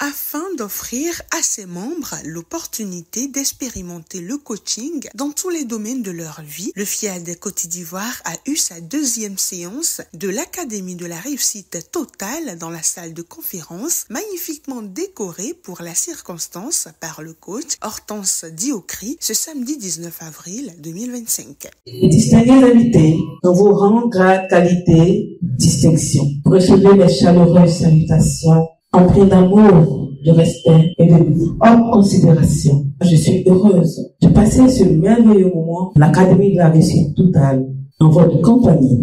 Afin d'offrir à ses membres l'opportunité d'expérimenter le coaching dans tous les domaines de leur vie, le FIAD Côte d'Ivoire a eu sa deuxième séance de l'Académie de la réussite totale dans la salle de conférence, magnifiquement décorée pour la circonstance par le coach Hortense Diocry ce samedi 19 avril 2025. Distingués invités, nous vous rendons grade, qualité, distinction. Recevez les chaleureuses salutations empreintes d'amour, de respect et de haute considération. Je suis heureuse de passer ce merveilleux moment à l'Académie de la réussite totale en votre compagnie.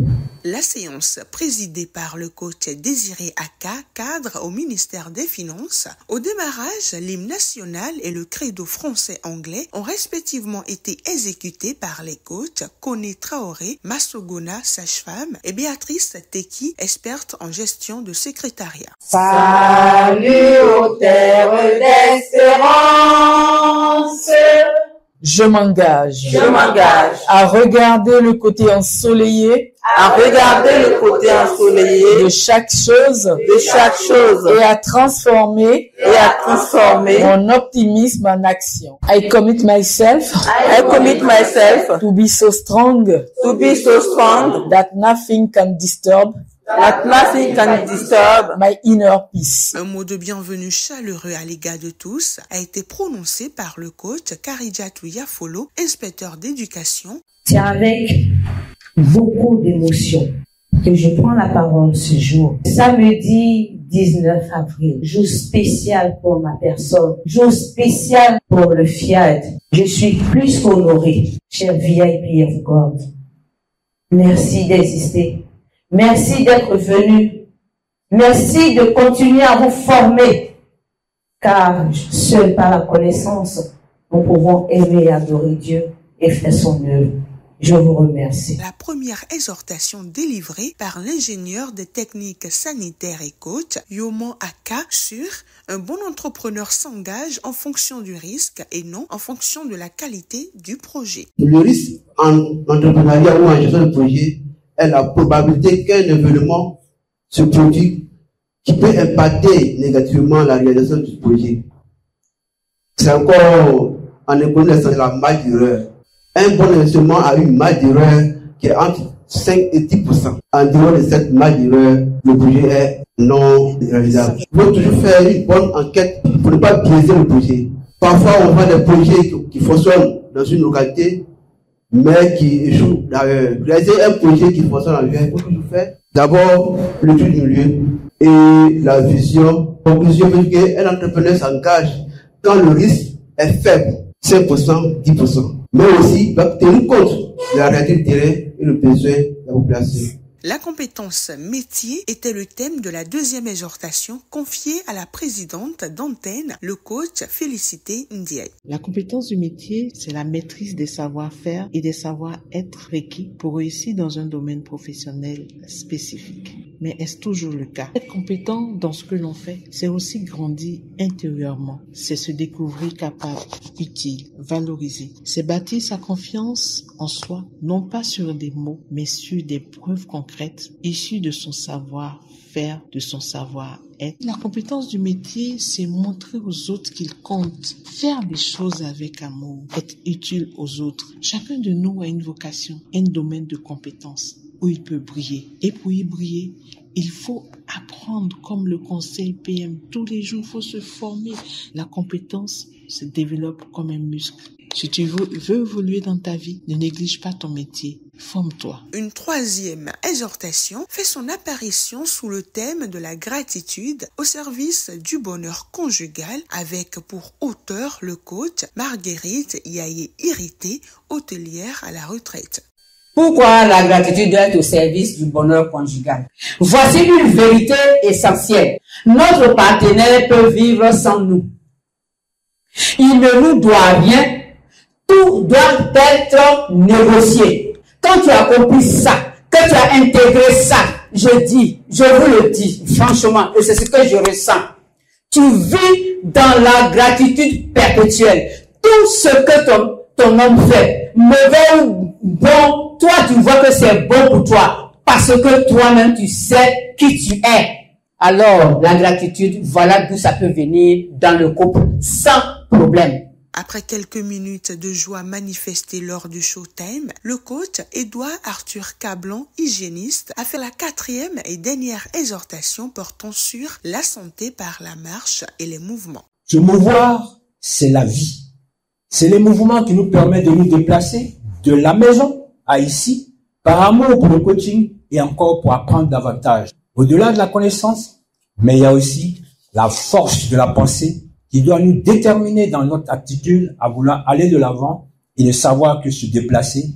La séance, présidée par le coach Désiré Aka, cadre au ministère des Finances, au démarrage, l'hymne national et le credo français-anglais ont respectivement été exécutés par les coachs Koné Traoré, Massogona, sage-femme, et Béatrice Teki, experte en gestion de secrétariat. Salut aux terres d'espérance. Je m'engage à regarder le côté ensoleillé de chaque chose et à transformer mon optimisme en action. I commit myself to be so strong that nothing can disturb my inner peace. Un mot de bienvenue chaleureux à l'égard de tous a été prononcé par le coach Karidjatou Yafolo, inspecteur d'éducation. C'est avec beaucoup d'émotion que je prends la parole ce jour. Samedi 19 avril, jour spécial pour ma personne, jour spécial pour le FIAD. Je suis plus qu'honoré, cher VIP of God. Merci d'exister. Merci d'être venu. Merci de continuer à vous former. Car seul par la connaissance, nous pouvons aimer et adorer Dieu et faire son œuvre. Je vous remercie. La première exhortation délivrée par l'ingénieur des techniques sanitaires et coach Yoman Aka sur un bon entrepreneur s'engage en fonction du risque et non en fonction de la qualité du projet. Le risque en entrepreneuriat ou en gestion de projet est la probabilité qu'un événement se produit qui peut impacter négativement la réalisation du projet. C'est encore en économie, c'est la marge d'erreur. Un bon investissement a une marge d'erreur qui est entre 5 et 10%. En dehors de cette marge d'erreur, le projet est non réalisable. Il faut toujours faire une bonne enquête pour ne pas biaiser le projet. Parfois, on voit des projets qui fonctionnent dans une localité, mais qui échouent d'ailleurs. Réaliser un projet qui fonctionne ailleurs, il faut toujours faire d'abord l'étude du lieu et la vision. Conclusion veut dire qu'un entrepreneur s'engage quand le risque est faible, 5%, 10%. Mais aussi, il doit tenir compte de la réalité du terrain et le besoin de la population. La compétence métier était le thème de la deuxième exhortation confiée à la présidente d'antenne, le coach Félicité Ndiaye. La compétence du métier, c'est la maîtrise des savoir-faire et des savoir-être requis pour réussir dans un domaine professionnel spécifique. Mais est-ce toujours le cas? Être compétent dans ce que l'on fait, c'est aussi grandir intérieurement. C'est se découvrir capable, utile, valorisé. C'est bâtir sa confiance en soi, non pas sur des mots, mais sur des preuves concrètes issues de son savoir-faire, de son savoir-être. La compétence du métier, c'est montrer aux autres qu'il compte, faire des choses avec amour, être utile aux autres. Chacun de nous a une vocation, un domaine de compétence où il peut briller. Et pour y briller, il faut apprendre comme le conseil PM. Tous les jours, il faut se former. La compétence se développe comme un muscle. Si tu veux évoluer dans ta vie, ne néglige pas ton métier. Forme-toi. Une troisième exhortation fait son apparition sous le thème de la gratitude au service du bonheur conjugal avec pour auteur le coach Marguerite Yaye Irité, hôtelière à la retraite. Pourquoi la gratitude doit être au service du bonheur conjugal? Voici une vérité essentielle. Notre partenaire peut vivre sans nous. Il ne nous doit rien. Tout doit être négocié. Quand tu as compris ça, que tu as intégré ça, je vous le dis, franchement, et c'est ce que je ressens. Tu vis dans la gratitude perpétuelle. Tout ce que ton homme fait, mauvais ou bon, toi tu vois que c'est bon pour toi. parce que toi-même tu sais qui tu es. Alors, la gratitude, voilà d'où ça peut venir dans le couple sans problème. Après quelques minutes de joie manifestée lors du showtime, le coach Édouard Arthur Cablon, hygiéniste, a fait la 4e et dernière exhortation portant sur la santé par la marche et les mouvements. Se mouvoir, c'est la vie. C'est les mouvements qui nous permettent de nous déplacer de la maison à ici, par amour pour le coaching et encore pour apprendre davantage. Au-delà de la connaissance, mais il y a aussi la force de la pensée qui doit nous déterminer dans notre attitude à vouloir aller de l'avant et de savoir que se déplacer,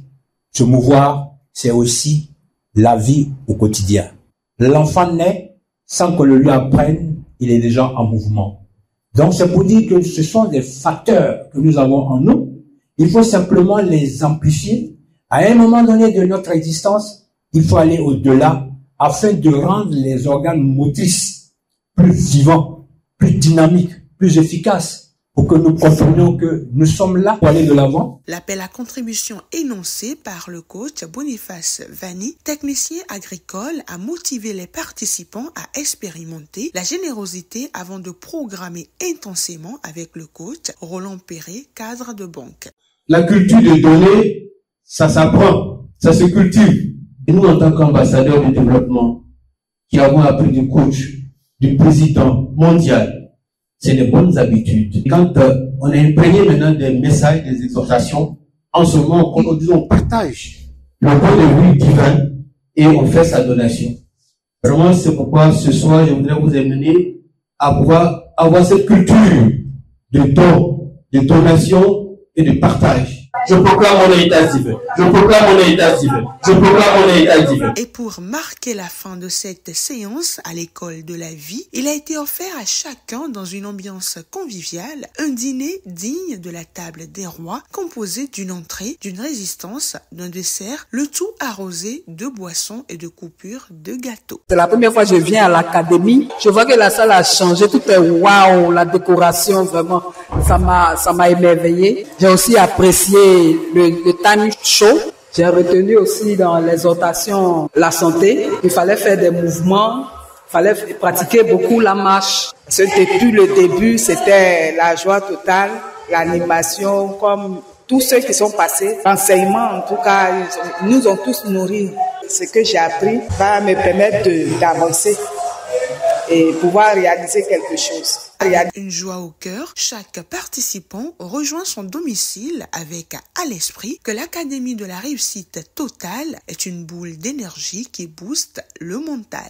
se mouvoir, c'est aussi la vie au quotidien. L'enfant naît sans que le lui apprenne, il est déjà en mouvement. Donc c'est pour dire que ce sont des facteurs que nous avons en nous. Il faut simplement les amplifier. À un moment donné de notre existence, il faut aller au-delà afin de rendre les organes motrices plus vivants, plus dynamiques, plus efficaces, pour que nous comprenions que nous sommes là pour aller de l'avant. L'appel à contribution énoncé par le coach Boniface Vanni, technicien agricole, a motivé les participants à expérimenter la générosité avant de programmer intensément avec le coach Roland Perret, cadre de banque. La culture de donner, ça s'apprend, ça se cultive. Et nous, en tant qu'ambassadeurs du développement, qui avons appris du coach, du président mondial, c'est les bonnes habitudes. Quand on est imprégné maintenant des messages, des exhortations, en ce moment, on partage le point de vue divin et on fait sa donation. Vraiment, c'est pourquoi ce soir, je voudrais vous amener à pouvoir avoir cette culture de don, de donation et de partage. Je proclame mon héritage divin. Je proclame mon héritage divin. Je proclame mon héritage divin. Et pour marquer la fin de cette séance à l'école de la vie, il a été offert à chacun dans une ambiance conviviale un dîner digne de la table des rois, composé d'une entrée, d'une résistance, d'un dessert, le tout arrosé de boissons et de coupures de gâteaux. C'est la première fois que je viens à l'académie. Je vois que la salle a changé. Tout est waouh, la décoration, vraiment, ça m'a émerveillé. J'ai aussi apprécié le time show. J'ai retenu aussi dans l'exhortation la santé. Il fallait faire des mouvements, il fallait pratiquer beaucoup la marche. Depuis le début, c'était la joie totale, l'animation, comme tous ceux qui sont passés. L'enseignement, en tout cas, nous ont tous nourris. Ce que j'ai appris va me permettre d'avancer et pouvoir réaliser quelque chose. Avec une joie au cœur, chaque participant rejoint son domicile avec à l'esprit que l'Académie de la réussite totale est une boule d'énergie qui booste le mental.